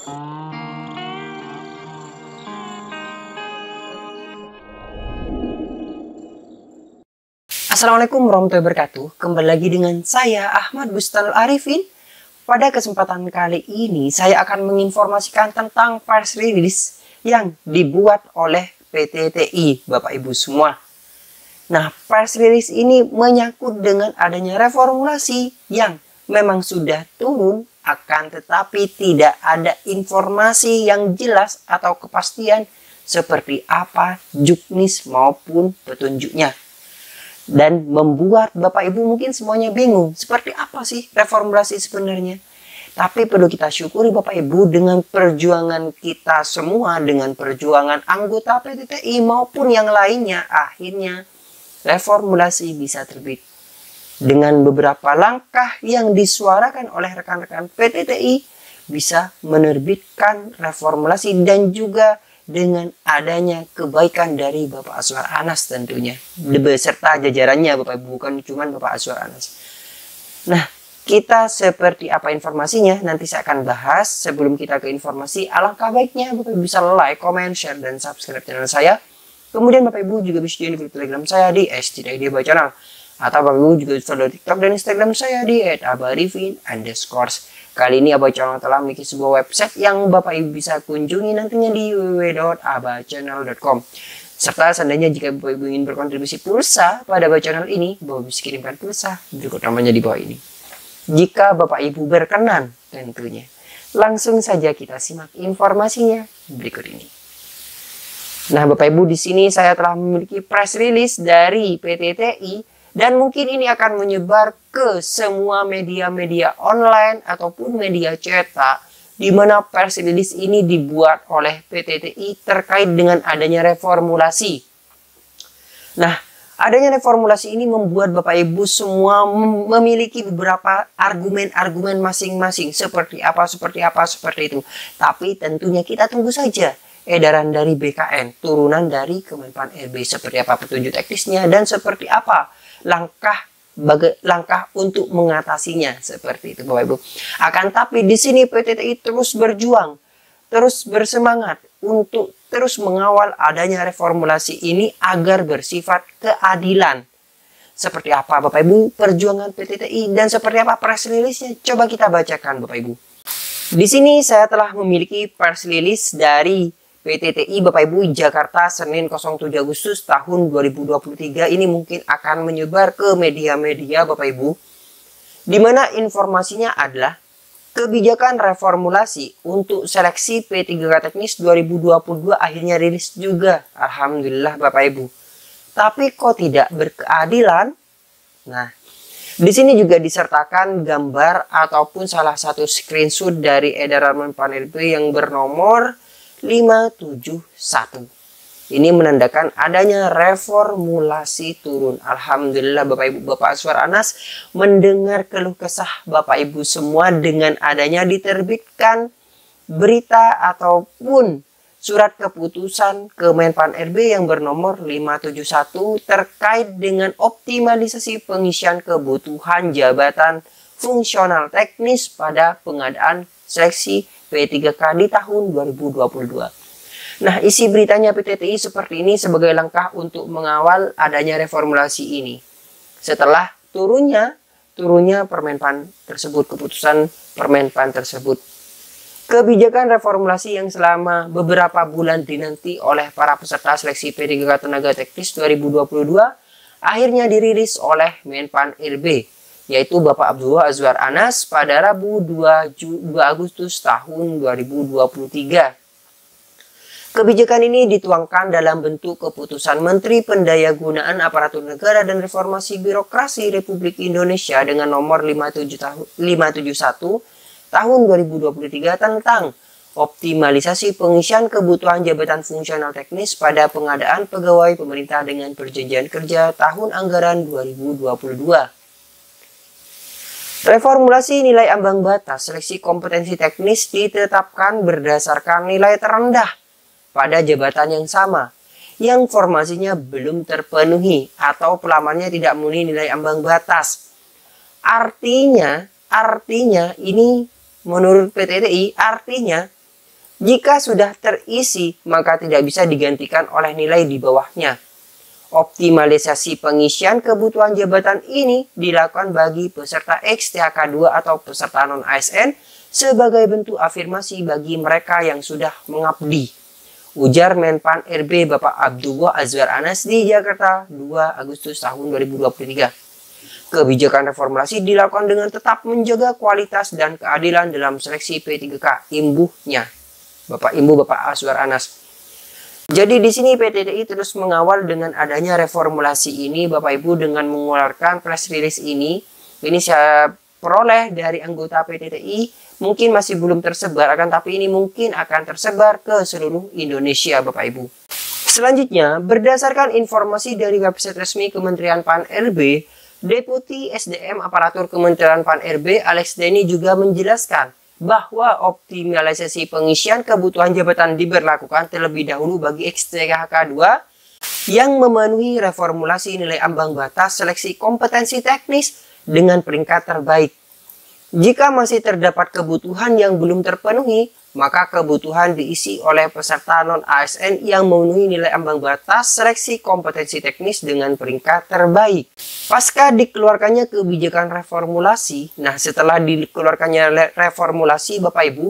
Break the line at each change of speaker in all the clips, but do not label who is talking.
Assalamualaikum warahmatullahi wabarakatuh. Kembali lagi dengan saya Ahmad Bustanul Arifin. Pada kesempatan kali ini saya akan menginformasikan tentang press release yang dibuat oleh PT TI, Bapak Ibu semua. Nah, press release ini menyangkut dengan adanya reformulasi yang memang sudah turun, akan tetapi tidak ada informasi yang jelas atau kepastian seperti apa juknis maupun petunjuknya. Dan membuat Bapak Ibu mungkin semuanya bingung. Seperti apa sih reformulasi sebenarnya? Tapi perlu kita syukuri Bapak Ibu, dengan perjuangan kita semua, dengan perjuangan anggota PT TI maupun yang lainnya, akhirnya reformulasi bisa terbit. Dengan beberapa langkah yang disuarakan oleh rekan-rekan PT TI, bisa menerbitkan reformulasi dan juga dengan adanya kebaikan dari Bapak Azwar Anas tentunya, beserta jajarannya Bapak Ibu, bukan cuma Bapak Azwar Anas. Nah, kita seperti apa informasinya nanti saya akan bahas. Sebelum kita ke informasi, alangkah baiknya Bapak Ibu bisa like, comment, share, dan subscribe channel saya. Kemudian Bapak Ibu juga bisa join di grup Telegram saya di @idbacanal, atau Bapak Ibu juga bisa follow TikTok dan Instagram saya di @abarifin_. Kali ini Abah Channel telah memiliki sebuah website yang Bapak Ibu bisa kunjungi nantinya di www.abahchannel.com. Serta seandainya jika Bapak Ibu ingin berkontribusi pulsa pada Abah Channel ini, Bapak bisa kirimkan pulsa berikut namanya di bawah ini. Jika Bapak Ibu berkenan tentunya. Langsung saja kita simak informasinya berikut ini. Nah, Bapak Ibu, di sini saya telah memiliki press release dari PT TI. Dan mungkin ini akan menyebar ke semua media-media online ataupun media cetak, di mana press release ini dibuat oleh PT TI terkait dengan adanya reformulasi. Nah, adanya reformulasi ini membuat Bapak Ibu semua memiliki beberapa argumen-argumen masing-masing. Seperti apa, seperti itu. Tapi tentunya kita tunggu saja edaran dari BKN, turunan dari Kemenpan RB, seperti apa petunjuk teknisnya dan seperti apa langkah untuk mengatasinya, seperti itu Bapak Ibu. Akan tapi di sini PT TI terus berjuang, terus bersemangat untuk terus mengawal adanya reformulasi ini agar bersifat keadilan. Seperti apa Bapak Ibu perjuangan PT TI dan seperti apa press release-nya? Coba kita bacakan Bapak Ibu. Di sini saya telah memiliki press release dari PT TI Bapak Ibu Jakarta Senin 07 Agustus tahun 2023. Ini mungkin akan menyebar ke media-media Bapak Ibu, di mana informasinya adalah kebijakan reformulasi untuk seleksi P3K teknis 2022 akhirnya rilis juga. Alhamdulillah Bapak Ibu. Tapi kok tidak berkeadilan? Nah, di sini juga disertakan gambar ataupun salah satu screenshot dari edaran Menpan RB yang bernomor 571. Ini menandakan adanya reformulasi turun. Alhamdulillah Bapak Ibu, Bapak Azwar Anas mendengar keluh kesah Bapak Ibu semua dengan adanya diterbitkan berita ataupun surat keputusan Kemenpan RB yang bernomor 571 terkait dengan optimalisasi pengisian kebutuhan jabatan fungsional teknis pada pengadaan seleksi P3K di tahun 2022. Nah, isi beritanya PT TI seperti ini sebagai langkah untuk mengawal adanya reformulasi ini. Setelah turunnya Permenpan tersebut, keputusan Permenpan tersebut. Kebijakan reformulasi yang selama beberapa bulan dinanti oleh para peserta seleksi P3K Tenaga Teknis 2022 akhirnya dirilis oleh Menpan RB, yaitu Bapak Abdullah Azwar Anas pada Rabu 2 Agustus tahun 2023. Kebijakan ini dituangkan dalam bentuk keputusan Menteri Pendayagunaan Aparatur Negara dan Reformasi Birokrasi Republik Indonesia dengan nomor 571 tahun 2023 tentang optimalisasi pengisian kebutuhan jabatan fungsional teknis pada pengadaan pegawai pemerintah dengan perjanjian kerja tahun anggaran 2022. Reformulasi nilai ambang batas seleksi kompetensi teknis ditetapkan berdasarkan nilai terendah pada jabatan yang sama, yang formasinya belum terpenuhi atau pelamarnya tidak memenuhi nilai ambang batas. Artinya ini menurut PT TI, artinya Jika sudah terisi, maka tidak bisa digantikan oleh nilai di bawahnya. Optimalisasi pengisian kebutuhan jabatan ini dilakukan bagi peserta XTHK2 atau peserta non-ASN sebagai bentuk afirmasi bagi mereka yang sudah mengabdi. Ujar Menpan RB Bapak Abdullah Azwar Anas di Jakarta 2 Agustus tahun 2023. Kebijakan reformulasi dilakukan dengan tetap menjaga kualitas dan keadilan dalam seleksi P3K, imbuhnya Bapak Azwar Anas. Jadi di sini PTTI terus mengawal dengan adanya reformulasi ini Bapak Ibu dengan mengeluarkan press release ini. Ini saya peroleh dari anggota PTTI, mungkin masih belum tersebar tapi ini mungkin akan tersebar ke seluruh Indonesia Bapak Ibu. Selanjutnya, berdasarkan informasi dari website resmi Kementerian PAN RB, Deputi SDM Aparatur Kementerian PAN RB Alex Denny juga menjelaskan bahwa optimalisasi pengisian kebutuhan jabatan diberlakukan terlebih dahulu bagi XTHK2 yang memenuhi reformulasi nilai ambang batas seleksi kompetensi teknis dengan peringkat terbaik. Jika masih terdapat kebutuhan yang belum terpenuhi, maka kebutuhan diisi oleh peserta non-ASN yang memenuhi nilai ambang batas seleksi kompetensi teknis dengan peringkat terbaik. Pasca dikeluarkannya kebijakan reformulasi, setelah dikeluarkannya reformulasi Bapak Ibu,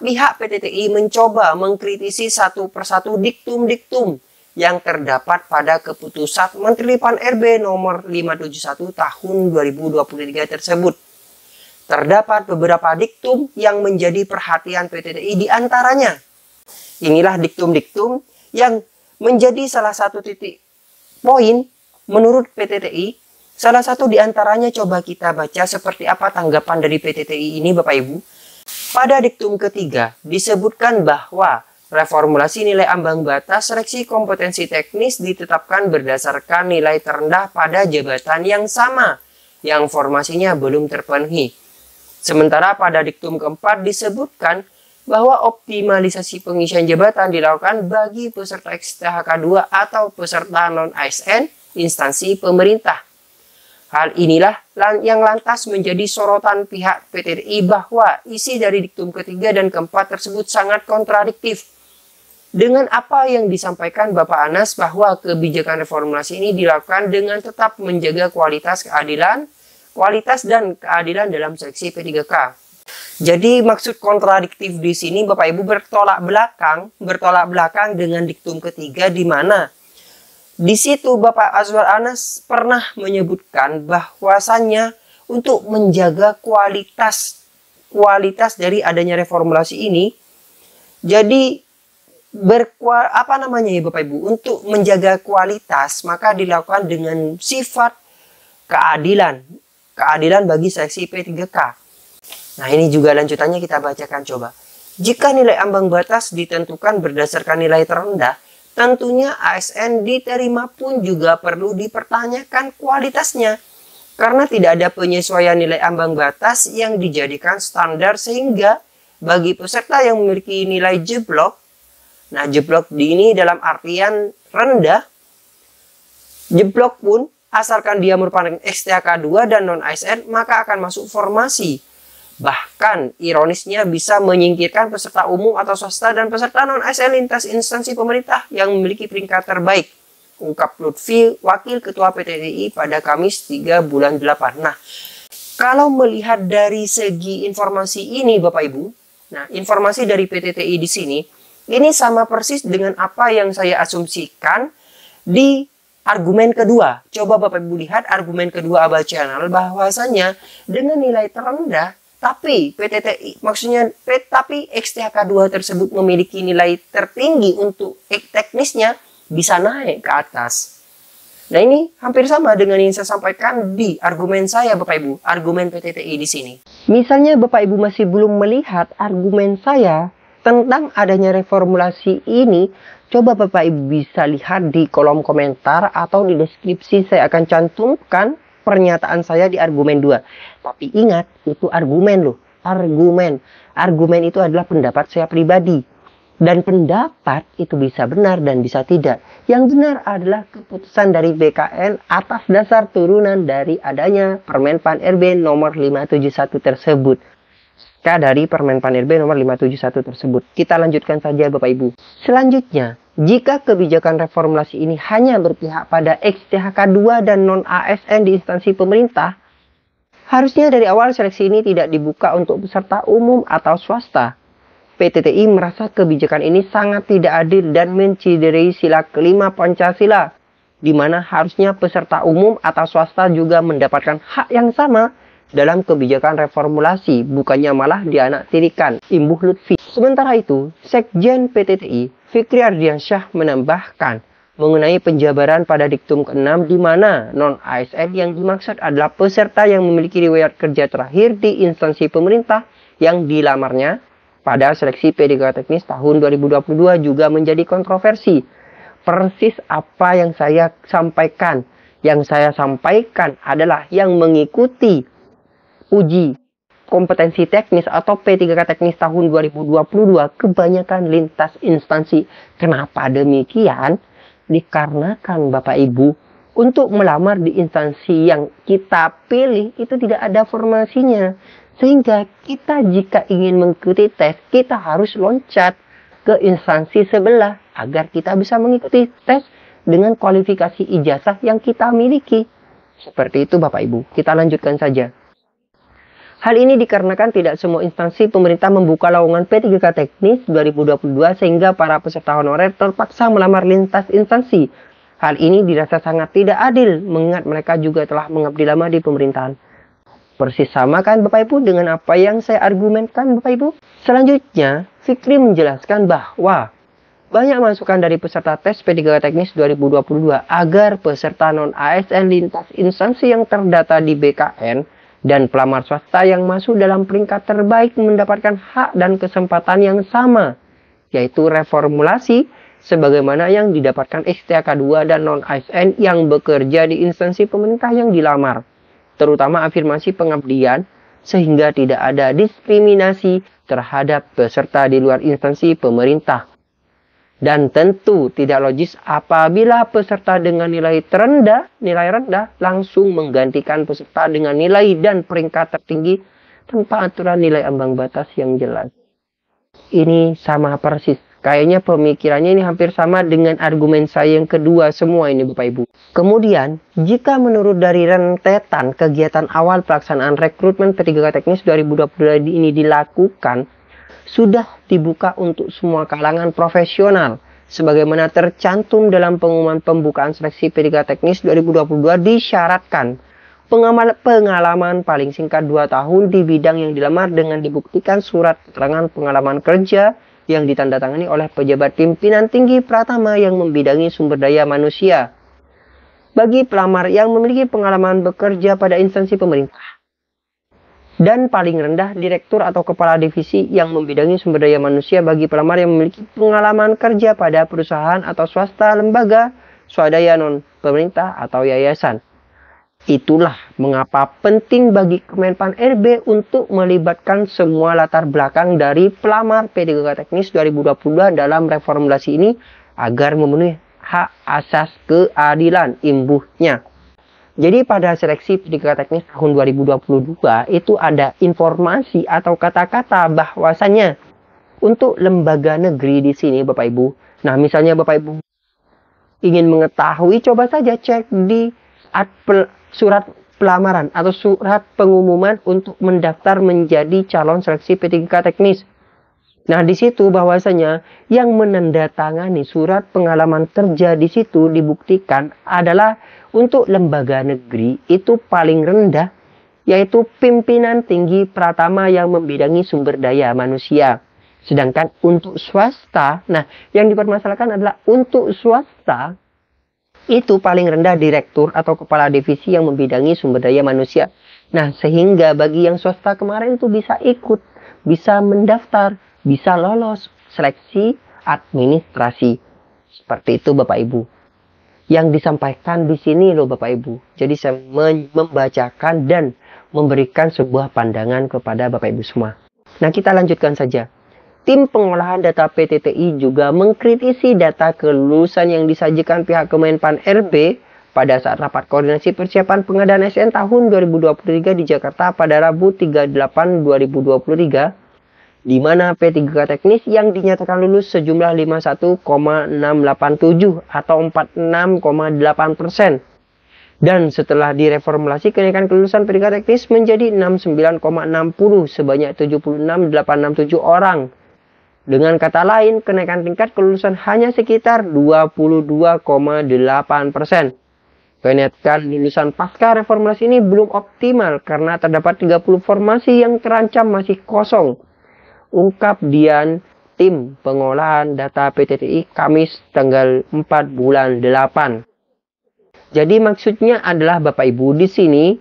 pihak PTTI mencoba mengkritisi satu persatu diktum-diktum yang terdapat pada keputusan Menteri PAN RB nomor 571 tahun 2023 tersebut. Terdapat beberapa diktum yang menjadi perhatian PTTI di antaranya. Inilah diktum-diktum yang menjadi salah satu titik poin menurut PTTI. Salah satu di antaranya coba kita baca seperti apa tanggapan dari PTTI ini Bapak Ibu. Pada diktum ketiga disebutkan bahwa reformulasi nilai ambang batas seleksi kompetensi teknis ditetapkan berdasarkan nilai terendah pada jabatan yang sama yang formasinya belum terpenuhi. Sementara pada diktum keempat disebutkan bahwa optimalisasi pengisian jabatan dilakukan bagi peserta XTHK2 atau peserta non-ASN instansi pemerintah. Hal inilah yang lantas menjadi sorotan pihak PTTI bahwa isi dari diktum ketiga dan keempat tersebut sangat kontradiktif dengan apa yang disampaikan Bapak Anas bahwa kebijakan reformulasi ini dilakukan dengan tetap menjaga kualitas dan keadilan dalam seleksi P3K. Jadi maksud kontradiktif di sini Bapak Ibu bertolak belakang dengan diktum ketiga di mana di situ Bapak Azwar Anas pernah menyebutkan bahwasannya untuk menjaga kualitas dari adanya reformulasi ini. Jadi Bapak Ibu untuk menjaga kualitas maka dilakukan dengan sifat keadilan bagi seleksi P3K. Nah ini juga lanjutannya kita bacakan coba. Jika nilai ambang batas ditentukan berdasarkan nilai terendah, tentunya ASN diterima pun juga perlu dipertanyakan kualitasnya. Karena tidak ada penyesuaian nilai ambang batas yang dijadikan standar sehingga bagi peserta yang memiliki nilai jeblok, jeblok ini dalam artian rendah, jeblok pun asalkan dia merupakan XTHK2 dan non-ASN maka akan masuk formasi. Bahkan ironisnya bisa menyingkirkan peserta umum atau swasta dan peserta non-ASN lintas instansi pemerintah yang memiliki peringkat terbaik. Ungkap Lutfi, Wakil Ketua PTTI pada Kamis 3 bulan 8. Nah, kalau melihat dari segi informasi ini Bapak Ibu, informasi dari PTTI di sini, ini sama persis dengan apa yang saya asumsikan di argumen kedua. Coba Bapak Ibu lihat argumen kedua Abal Channel bahwasanya dengan nilai terendah tapi tapi XTHK2 tersebut memiliki nilai tertinggi untuk teknisnya bisa naik ke atas. Nah ini hampir sama dengan yang saya sampaikan di argumen saya Bapak Ibu, argumen PTTI di sini. Misalnya Bapak Ibu masih belum melihat argumen saya tentang adanya reformulasi ini, coba Bapak Ibu bisa lihat di kolom komentar atau di deskripsi saya akan cantumkan pernyataan saya di argumen 2. Tapi ingat, itu argumen loh, argumen. Argumen itu adalah pendapat saya pribadi. Dan pendapat itu bisa benar dan bisa tidak. Yang benar adalah keputusan dari BKN atas dasar turunan dari adanya Permen PAN RB nomor 571 tersebut. dari Permen Pan RB nomor 571 tersebut. Kita lanjutkan saja Bapak Ibu. Selanjutnya, jika kebijakan reformulasi ini hanya berpihak pada XTHK 2 dan non-ASN di instansi pemerintah, harusnya dari awal seleksi ini tidak dibuka untuk peserta umum atau swasta. PTTI merasa kebijakan ini sangat tidak adil dan menciderai sila kelima Pancasila, di mana harusnya peserta umum atau swasta juga mendapatkan hak yang sama dalam kebijakan reformulasi, bukannya malah dianaktirikan. Imbuh Lutfi. Sementara itu, Sekjen PTTI, Fikri Ardiansyah menambahkan mengenai penjabaran pada diktum ke-6 di mana non-ASN yang dimaksud adalah peserta yang memiliki riwayat kerja terakhir di instansi pemerintah yang dilamarnya pada seleksi PDK teknis tahun 2022 juga menjadi kontroversi. Persis apa yang saya sampaikan. Yang saya sampaikan adalah yang mengikuti uji kompetensi teknis atau P3K teknis tahun 2022 kebanyakan lintas instansi. Kenapa demikian? Dikarenakan Bapak Ibu, untuk melamar di instansi yang kita pilih itu tidak ada formasinya. Sehingga kita jika ingin mengikuti tes, kita harus loncat ke instansi sebelah agar kita bisa mengikuti tes dengan kualifikasi ijazah yang kita miliki. Seperti itu Bapak Ibu. Kita lanjutkan saja. Hal ini dikarenakan tidak semua instansi pemerintah membuka lowongan P3K teknis 2022 sehingga para peserta honorer terpaksa melamar lintas instansi. Hal ini dirasa sangat tidak adil mengingat mereka juga telah mengabdi lama di pemerintahan. Persis sama kan Bapak Ibu dengan apa yang saya argumenkan Bapak Ibu? Selanjutnya, Fikri menjelaskan bahwa banyak masukan dari peserta tes P3K teknis 2022 agar peserta non-ASN lintas instansi yang terdata di BKN dan pelamar swasta yang masuk dalam peringkat terbaik mendapatkan hak dan kesempatan yang sama, yaitu reformulasi sebagaimana yang didapatkan XTHK 2 dan non-ASN yang bekerja di instansi pemerintah yang dilamar, terutama afirmasi pengabdian, sehingga tidak ada diskriminasi terhadap peserta di luar instansi pemerintah. Dan tentu tidak logis apabila peserta dengan nilai rendah langsung menggantikan peserta dengan nilai dan peringkat tertinggi tanpa aturan nilai ambang batas yang jelas. Ini sama persis. Kayaknya pemikirannya ini hampir sama dengan argumen saya yang kedua semua ini Bapak Ibu. Kemudian, jika menurut dari rentetan kegiatan awal pelaksanaan rekrutmen P3K teknis 2022 ini dilakukan, sudah dibuka untuk semua kalangan profesional. Sebagaimana tercantum dalam pengumuman pembukaan seleksi P3K teknis 2022 disyaratkan pengalaman paling singkat 2 tahun di bidang yang dilamar dengan dibuktikan surat keterangan pengalaman kerja yang ditandatangani oleh pejabat pimpinan tinggi pratama yang membidangi sumber daya manusia. Bagi pelamar yang memiliki pengalaman bekerja pada instansi pemerintah. Dan paling rendah direktur atau kepala divisi yang membidangi sumber daya manusia bagi pelamar yang memiliki pengalaman kerja pada perusahaan atau swasta, lembaga, swadaya non-pemerintah atau yayasan. Itulah mengapa penting bagi Kemenpan RB untuk melibatkan semua latar belakang dari pelamar P3K teknis 2022 dalam reformulasi ini agar memenuhi hak asas keadilan imbuhnya. Jadi pada seleksi P3K teknis tahun 2022 itu ada informasi atau kata-kata bahwasannya untuk lembaga negeri di sini Bapak Ibu. Nah misalnya Bapak Ibu ingin mengetahui, coba saja cek di surat pelamaran atau surat pengumuman untuk mendaftar menjadi calon seleksi P3K teknis. Nah di situ bahwasanya yang menandatangani surat pengalaman kerja di situ dibuktikan adalah untuk lembaga negeri itu paling rendah, yaitu pimpinan tinggi pratama yang membidangi sumber daya manusia. Sedangkan untuk swasta, nah yang dipermasalahkan adalah untuk swasta itu paling rendah direktur atau kepala divisi yang membidangi sumber daya manusia. Nah sehingga bagi yang swasta kemarin itu bisa ikut, bisa mendaftar, bisa lolos seleksi administrasi. Seperti itu Bapak Ibu. Yang disampaikan di sini loh Bapak Ibu. Jadi saya membacakan dan memberikan sebuah pandangan kepada Bapak Ibu semua. Nah kita lanjutkan saja. Tim pengolahan data PTTI juga mengkritisi data kelulusan yang disajikan pihak Kemenpan RB pada saat rapat koordinasi persiapan pengadaan ASN tahun 2023 di Jakarta pada Rabu 3/8/2023, di mana P3K teknis yang dinyatakan lulus sejumlah 51,687 atau 46,8%. Dan setelah direformulasi, kenaikan kelulusan P3K teknis menjadi 69,60 sebanyak 76.867 orang. Dengan kata lain, kenaikan tingkat kelulusan hanya sekitar 22,8%. Kenaikan lulusan pasca reformulasi ini belum optimal karena terdapat 30 formasi yang terancam masih kosong. Ungkap Dian, tim pengolahan data PTTI, Kamis tanggal 4 bulan 8. Jadi maksudnya adalah Bapak Ibu di sini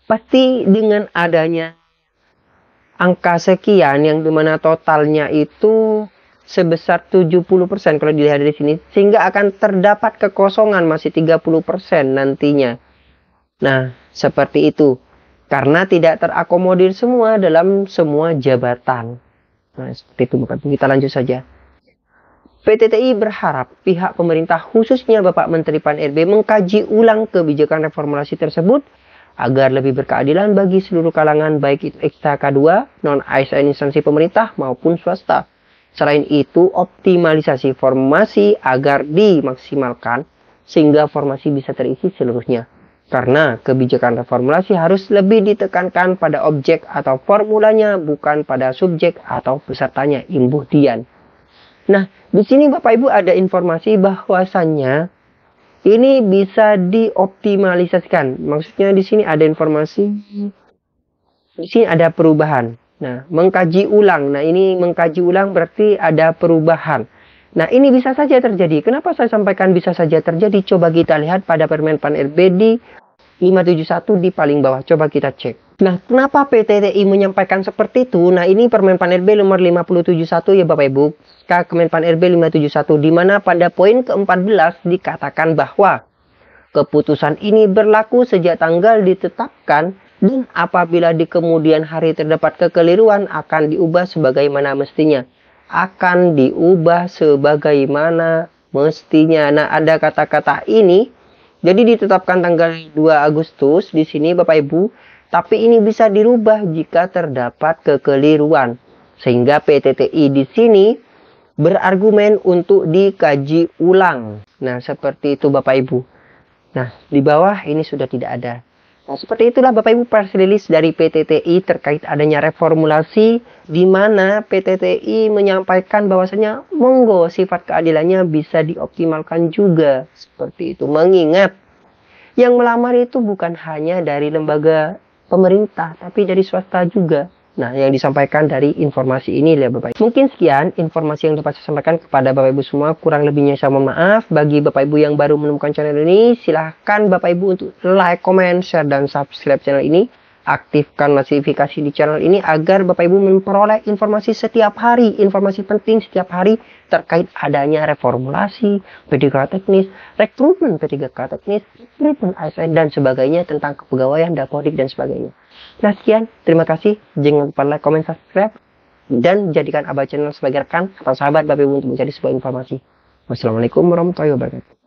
pasti dengan adanya angka sekian yang dimana totalnya itu sebesar 70% kalau dilihat dari sini, sehingga akan terdapat kekosongan masih 30% nantinya. Nah, seperti itu. Karena tidak terakomodir semua dalam semua jabatan. Nah, seperti itu Bapak. Kita lanjut saja. PTTI berharap pihak pemerintah khususnya Bapak Menteri Pan-RB mengkaji ulang kebijakan reformulasi tersebut agar lebih berkeadilan bagi seluruh kalangan baik itu XTK2, non-ASN instansi pemerintah maupun swasta. Selain itu, optimalisasi formasi agar dimaksimalkan sehingga formasi bisa terisi seluruhnya. Karena kebijakan reformulasi harus lebih ditekankan pada objek atau formulanya, bukan pada subjek atau pesertanya, imbuh Dian. Nah, di sini Bapak Ibu ada informasi bahwasannya ini bisa dioptimalisasikan. Maksudnya di sini ada informasi, di sini ada perubahan. Nah, mengkaji ulang. Nah, ini mengkaji ulang berarti ada perubahan. Nah, ini bisa saja terjadi. Kenapa saya sampaikan bisa saja terjadi? Coba kita lihat pada Permen Pan-RB di 571 di paling bawah. Coba kita cek. Nah, kenapa PTTI menyampaikan seperti itu? Nah, ini Permen Pan-RB nomor 571 ya Bapak Ibu. Kemen Pan-RB 571, di mana pada poin ke-14 dikatakan bahwa keputusan ini berlaku sejak tanggal ditetapkan dan apabila di kemudian hari terdapat kekeliruan akan diubah sebagaimana mestinya. Akan diubah sebagaimana mestinya. Nah, ada kata-kata ini. Jadi ditetapkan tanggal 2 Agustus di sini Bapak Ibu, tapi ini bisa dirubah jika terdapat kekeliruan. Sehingga PTTI di sini berargumen untuk dikaji ulang. Nah, seperti itu Bapak Ibu. Nah, di bawah ini sudah tidak ada. Nah, seperti itulah Bapak Ibu press release dari PTTI terkait adanya reformulasi, di mana PTTI menyampaikan bahwasanya monggo sifat keadilannya bisa dioptimalkan juga. Seperti itu. Mengingat yang melamar itu bukan hanya dari lembaga pemerintah, tapi dari swasta juga. Nah, yang disampaikan dari informasi ini ya Bapak Ibu. Mungkin sekian informasi yang dapat saya sampaikan kepada Bapak Ibu semua. Kurang lebihnya saya mohon maaf. Bagi Bapak Ibu yang baru menemukan channel ini, silahkan Bapak Ibu untuk like, comment, share, dan subscribe channel ini. Aktifkan notifikasi di channel ini agar Bapak Ibu memperoleh informasi setiap hari, informasi penting setiap hari terkait adanya reformulasi, P3K teknis, rekrutmen P3K teknis, rekrutmen ASN, dan sebagainya tentang kepegawaian, dapodik, dan sebagainya. Nah, sekian. Terima kasih. Jangan lupa like, comment, subscribe, dan jadikan Abah Channel sebagai rekan atau sahabat Bapak Ibu untuk mencari sebuah informasi. Wassalamualaikum warahmatullahi wabarakatuh.